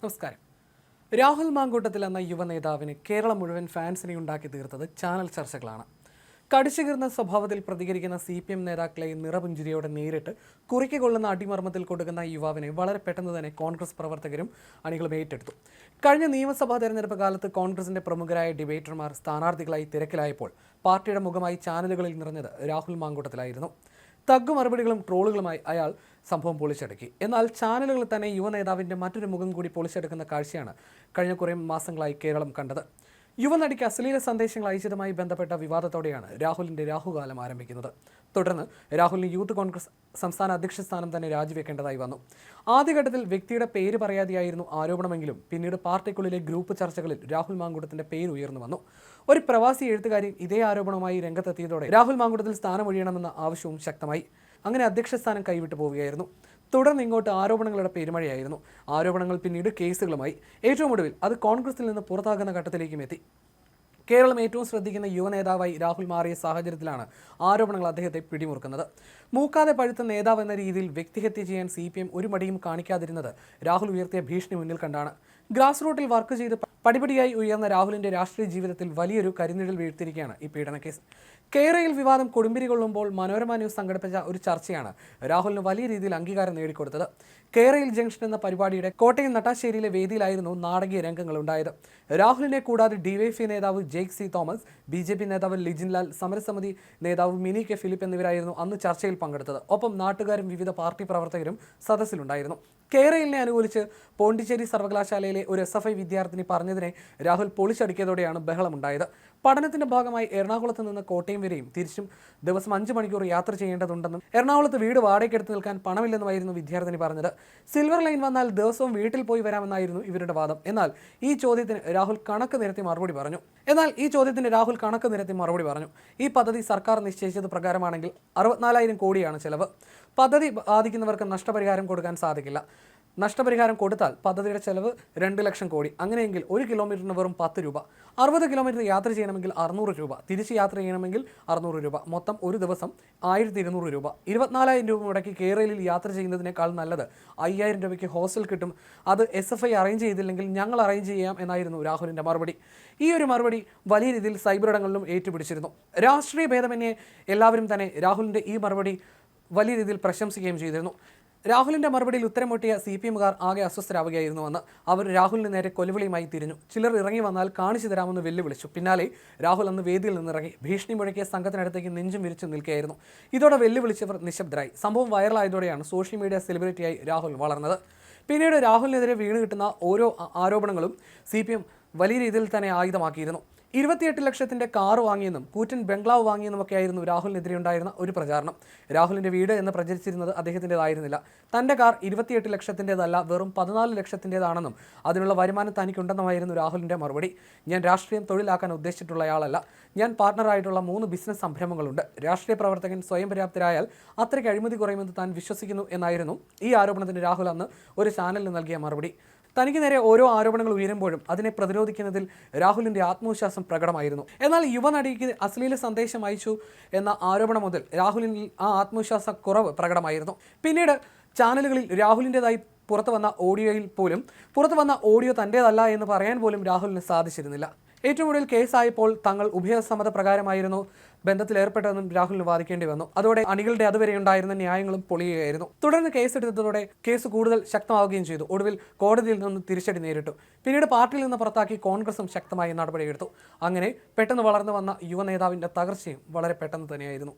നമസ്കാരം. രാഹുൽ മാങ്കൂട്ടത്തിൽ എന്ന യുവനേതാവിന് കേരളം മുഴുവൻ ഫാൻസിനെ ഉണ്ടാക്കി തീർത്തത് ചാനൽ ചർച്ചകളാണ്. കടിച്ചുകീർന്ന സ്വഭാവത്തിൽ പ്രതികരിക്കുന്ന CPM നേതാക്കളെ നിറപുഞ്ചിരിയോടെ നേരിട്ട് കുറിക്കൊള്ളുന്ന അടിമർമ്മത്തിൽ കൊടുക്കുന്ന യുവാവിനെ വളരെ പെട്ടെന്ന് തന്നെ കോൺഗ്രസ് പ്രവർത്തകരും അണികളും ഏറ്റെടുത്തു. കഴിഞ്ഞ നിയമസഭാ തെരഞ്ഞെടുപ്പ് കാലത്ത് കോൺഗ്രസിന്റെ പ്രമുഖരായ ഡിബേറ്റർമാർ സ്ഥാനാർത്ഥികളായി തിരക്കിലായപ്പോൾ പാർട്ടിയുടെ മുഖമായി ചാനലുകളിൽ നിറഞ്ഞത് രാഹുൽ മാങ്കൂട്ടത്തിലായിരുന്നു. തഗ്ഗു മറുപടികളും ട്രോളുകളുമായി അയാൾ സംഭവം പൊളിച്ചടുക്കി. എന്നാൽ ചാനലുകൾ തന്നെ യുവനേതാവിൻ്റെ മറ്റൊരു മുഖം കൂടി പൊളിച്ചെടുക്കുന്ന കാഴ്ചയാണ് കഴിഞ്ഞ കുറേ മാസങ്ങളായി കേരളം കണ്ടത്. യുവനടിക്ക് അശ്ലീല സന്ദേശങ്ങൾ അയച്ചതുമായി ബന്ധപ്പെട്ട വിവാദത്തോടെയാണ് രാഹുലിൻ്റെ രാഹുകാലം ആരംഭിക്കുന്നത്. തുടർന്ന് രാഹുലിന് യൂത്ത് കോൺഗ്രസ് സംസ്ഥാന അധ്യക്ഷ സ്ഥാനം തന്നെ രാജിവെക്കേണ്ടതായി വന്നു. ആദ്യഘട്ടത്തിൽ വ്യക്തിയുടെ പേര് പറയാതെയായിരുന്നു ആരോപണമെങ്കിലും പിന്നീട് പാർട്ടിക്കുള്ളിലെ ഗ്രൂപ്പ് ചർച്ചകളിൽ രാഹുൽ മാങ്കൂട്ടത്തിൻ്റെ പേര് ഉയർന്നു വന്നു. ഒരു പ്രവാസി എഴുത്തുകാരി ഇതേ ആരോപണവുമായി രംഗത്തെത്തിയതോടെ രാഹുൽ മാങ്കൂട്ടത്തിൽ സ്ഥാനമൊഴിയണമെന്ന ആവശ്യവും ശക്തമായി. അങ്ങനെ അധ്യക്ഷ സ്ഥാനം കൈവിട്ടു പോവുകയായിരുന്നു. തുടർന്ന് ഇങ്ങോട്ട് ആരോപണങ്ങളുടെ പെരുമഴയായിരുന്നു. ആരോപണങ്ങൾ പിന്നീട് കേസുകളുമായി. ഏറ്റവും ഒടുവിൽ അത് കോൺഗ്രസിൽ നിന്ന് പുറത്താകുന്ന ഘട്ടത്തിലേക്കും എത്തി. കേരളം ഏറ്റവും ശ്രദ്ധിക്കുന്ന യുവനേതാവായി രാഹുൽ മാറിയ സാഹചര്യത്തിലാണ് ആരോപണങ്ങൾ അദ്ദേഹത്തെ പിടിമുറുക്കുന്നത്. മൂക്കാതെ പഴുത്ത നേതാവ് എന്ന രീതിയിൽ വ്യക്തിഹത്യ ചെയ്യാൻ CPM ഒരു മടിയും കാണിക്കാതിരുന്നത് രാഹുൽ ഉയർത്തിയ ഭീഷണി മുന്നിൽ കണ്ടാണ്. ഗ്രാസ് റൂട്ടിൽ വർക്ക് ചെയ്ത് പടിപടിയായി ഉയർന്ന രാഹുലിന്റെ രാഷ്ട്രീയ ജീവിതത്തിൽ വലിയൊരു കരിനിഴൽ വീഴ്ത്തിയിരിക്കുകയാണ് ഈ പീഡനക്കേസ്. കേരയിൽ വിവാദം കൊടുമ്പിരി കൊള്ളുമ്പോൾ മനോരമ ന്യൂസ് സംഘടിപ്പിച്ച ഒരു ചർച്ചയാണ് രാഹുലിന് വലിയ രീതിയിൽ അംഗീകാരം നേടിക്കൊടുത്തത്. കേരയിൽ ജംഗ്ഷൻ എന്ന പരിപാടിയുടെ കോട്ടയം നട്ടാശ്ശേരിയിലെ വേദിയിലായിരുന്നു നാടകീയ രംഗങ്ങൾ ഉണ്ടായത്. രാഹുലിനെ കൂടാതെ DYFI നേതാവ് ജേക്ക് C. തോമസ്, BJP നേതാവ് ലിജിൻ ലാൽ, സമരസമിതി നേതാവ് മിനി K. ഫിലിപ്പ് എന്നിവരായിരുന്നു അന്ന് ചർച്ചയിൽ പങ്കെടുത്തത്. ഒപ്പം നാട്ടുകാരും വിവിധ പാർട്ടി പ്രവർത്തകരും സദസ്സിലുണ്ടായിരുന്നു. കേരളിനെ അനുകൂലിച്ച് പോണ്ടിച്ചേരി സർവകലാശാലയിലെ ഒരു SFI വിദ്യാർത്ഥിനി പറഞ്ഞതിനെ രാഹുൽ പൊളിച്ചടുക്കിയതോടെയാണ് ബഹളമുണ്ടായത്. പഠനത്തിന്റെ ഭാഗമായി എറണാകുളത്ത് നിന്ന് കോട്ടയം വരെയും തിരിച്ചും ദിവസം 5 മണിക്കൂർ യാത്ര ചെയ്യേണ്ടതുണ്ടെന്നും എറണാകുളത്ത് വീട് വാടകയ്ക്കെടുത്ത് നിൽക്കാൻ പണമില്ലെന്നുമായിരുന്നു വിദ്യാർത്ഥിനി പറഞ്ഞത്. സിൽവർ ലൈൻ വന്നാൽ ദിവസവും വീട്ടിൽ പോയി വരാമെന്നായിരുന്നു ഇവരുടെ വാദം. എന്നാൽ ഈ ചോദ്യത്തിന് രാഹുൽ കണക്ക് നിരത്തി മറുപടി പറഞ്ഞു. ഈ പദ്ധതി സർക്കാർ നിശ്ചയിച്ചത് പ്രകാരമാണെങ്കിൽ 64,000 കോടിയാണ് ചെലവ്. പദ്ധതി ബാധിക്കുന്നവർക്ക് നഷ്ടപരിഹാരം കൊടുക്കാൻ സാധിക്കില്ല. നഷ്ടപരിഹാരം കൊടുത്താൽ പദ്ധതിയുടെ ചെലവ് 2 ലക്ഷം കോടി. അങ്ങനെയെങ്കിൽ 1 കിലോമീറ്ററിന് വെറും 10 രൂപ. 60 കിലോമീറ്റർ യാത്ര ചെയ്യണമെങ്കിൽ 600 രൂപ. തിരിച്ച് യാത്ര ചെയ്യണമെങ്കിൽ 600 രൂപ. മൊത്തം ഒരു ദിവസം 1200 രൂപ. 24,000 രൂപ മുടക്കി കേരളയിൽ യാത്ര ചെയ്യുന്നതിനേക്കാൾ നല്ലത് 5,000 രൂപയ്ക്ക് ഹോസ്റ്റൽ കിട്ടും. അത് SFI അറേഞ്ച് ചെയ്തില്ലെങ്കിൽ ഞങ്ങൾ അറേഞ്ച് ചെയ്യാം എന്നായിരുന്നു രാഹുലിൻ്റെ മറുപടി. ഈ ഒരു മറുപടി വലിയ രീതിയിൽ സൈബർ ഇടങ്ങളിലും ഏറ്റുപിടിച്ചിരുന്നു. രാഷ്ട്രീയ ഭേദമന്യേ എല്ലാവരും തന്നെ രാഹുലിൻ്റെ ഈ മറുപടി വലിയ രീതിയിൽ പ്രശംസിക്കുകയും ചെയ്തിരുന്നു. രാഹുലിൻ്റെ മറുപടിയിൽ ഉത്തരം മുട്ടിയ CPMകാർ ആകെ അസ്വസ്ഥരാവുകയായിരുന്നുവെന്ന്. അവർ രാഹുലിന് നേരെ കൊലവിളിയുമായി തിരിഞ്ഞു. ചിലർ ഇറങ്ങി വന്നാൽ കാണിച്ചു തരാമെന്ന് വെല്ലുവിളിച്ചു. പിന്നാലെ രാഹുൽ അന്ന് വേദിയിൽ നിന്നിറങ്ങി ഭീഷണി മുഴക്കിയ സംഘത്തിനടുത്തേക്ക് നെഞ്ചും വിരിച്ചു നിൽക്കുകയായിരുന്നു. ഇതോടെ വെല്ലുവിളിച്ചവർ നിശബ്ദരായി. സംഭവം വൈറലായതോടെയാണ് സോഷ്യൽ മീഡിയ സെലിബ്രിറ്റിയായി രാഹുൽ വളർന്നത്. പിന്നീട് രാഹുലിനെതിരെ വീണ് കിട്ടുന്ന ഓരോ ആരോപണങ്ങളും CPM വലിയ രീതിയിൽ തന്നെ ആയുധമാക്കിയിരുന്നു. 28 ലക്ഷത്തിൻ്റെ കാർ വാങ്ങിയെന്നും കൂറ്റൻ ബംഗ്ലാവ് വാങ്ങിയെന്നുമൊക്കെയായിരുന്നു രാഹുലിനെതിരെ ഉണ്ടായിരുന്ന ഒരു പ്രചാരണം. രാഹുലിൻ്റെ വീട് എന്ന് പ്രചരിച്ചിരുന്നത് അദ്ദേഹത്തിൻ്റെതായിരുന്നില്ല. തൻ്റെ കാർ 28 ലക്ഷത്തിൻ്റെതല്ല, വെറും 14 ലക്ഷത്തിൻ്റെതാണെന്നും അതിനുള്ള വരുമാനം തനിക്കുണ്ടെന്നുമായിരുന്നു രാഹുലിൻ്റെ മറുപടി. ഞാൻ രാഷ്ട്രീയം തൊഴിലാക്കാൻ ഉദ്ദേശിച്ചിട്ടുള്ളയാളല്ല. ഞാൻ പാർട്ണറായിട്ടുള്ള 3 ബിസിനസ് സംരംഭങ്ങളുണ്ട്. രാഷ്ട്രീയ പ്രവർത്തകൻ സ്വയം പര്യാപ്തരായാൽ അത്രയ്ക്ക് അഴിമതി കുറയുമെന്ന് താൻ വിശ്വസിക്കുന്നു എന്നായിരുന്നു ഈ ആരോപണത്തിന് രാഹുൽ അന്ന് ഒരു ചാനലിന് നൽകിയ മറുപടി. തനിക്ക് നേരെ ഓരോ ആരോപണങ്ങൾ ഉയരുമ്പോഴും അതിനെ പ്രതിരോധിക്കുന്നതിൽ രാഹുലിൻ്റെ ആത്മവിശ്വാസം പ്രകടമായിരുന്നു. എന്നാൽ യുവനടിക്ക് അശ്ലീല സന്ദേശം അയച്ചു എന്ന ആരോപണം മുതൽ രാഹുലിൽ ആ ആത്മവിശ്വാസ കുറവ് പ്രകടമായിരുന്നു. പിന്നീട് ചാനലുകളിൽ രാഹുലിൻ്റെതായി പുറത്തു വന്ന ഓഡിയോ തൻ്റേതല്ല എന്ന് പറയാൻ പോലും രാഹുലിന് സാധിച്ചിരുന്നില്ല. ഏറ്റവും കൂടുതൽ കേസായപ്പോൾ തങ്ങൾ ഉഭയസമ്മത പ്രകാരമായിരുന്നു ബന്ധത്തിലേർപ്പെട്ടതെന്നും രാഹുലിന് വാദിക്കേണ്ടി വന്നു. അതോടെ അണികളുടെ അതുവരെ ഉണ്ടായിരുന്ന ന്യായങ്ങളും പൊളിയുകയായിരുന്നു. തുടർന്ന് കേസെടുത്തതോടെ കേസ് കൂടുതൽ ശക്തമാവുകയും ചെയ്തു. ഒടുവിൽ കോടതിയിൽ നിന്ന് തിരിച്ചടി നേരിട്ടു. പിന്നീട് പാർട്ടിയിൽ നിന്ന് പുറത്താക്കി കോൺഗ്രസും ശക്തമായ നടപടിയെടുത്തു. അങ്ങനെ പെട്ടെന്ന് വളർന്നു വന്ന യുവനേതാവിൻ്റെ തകർച്ചയും വളരെ പെട്ടെന്ന് തന്നെയായിരുന്നു.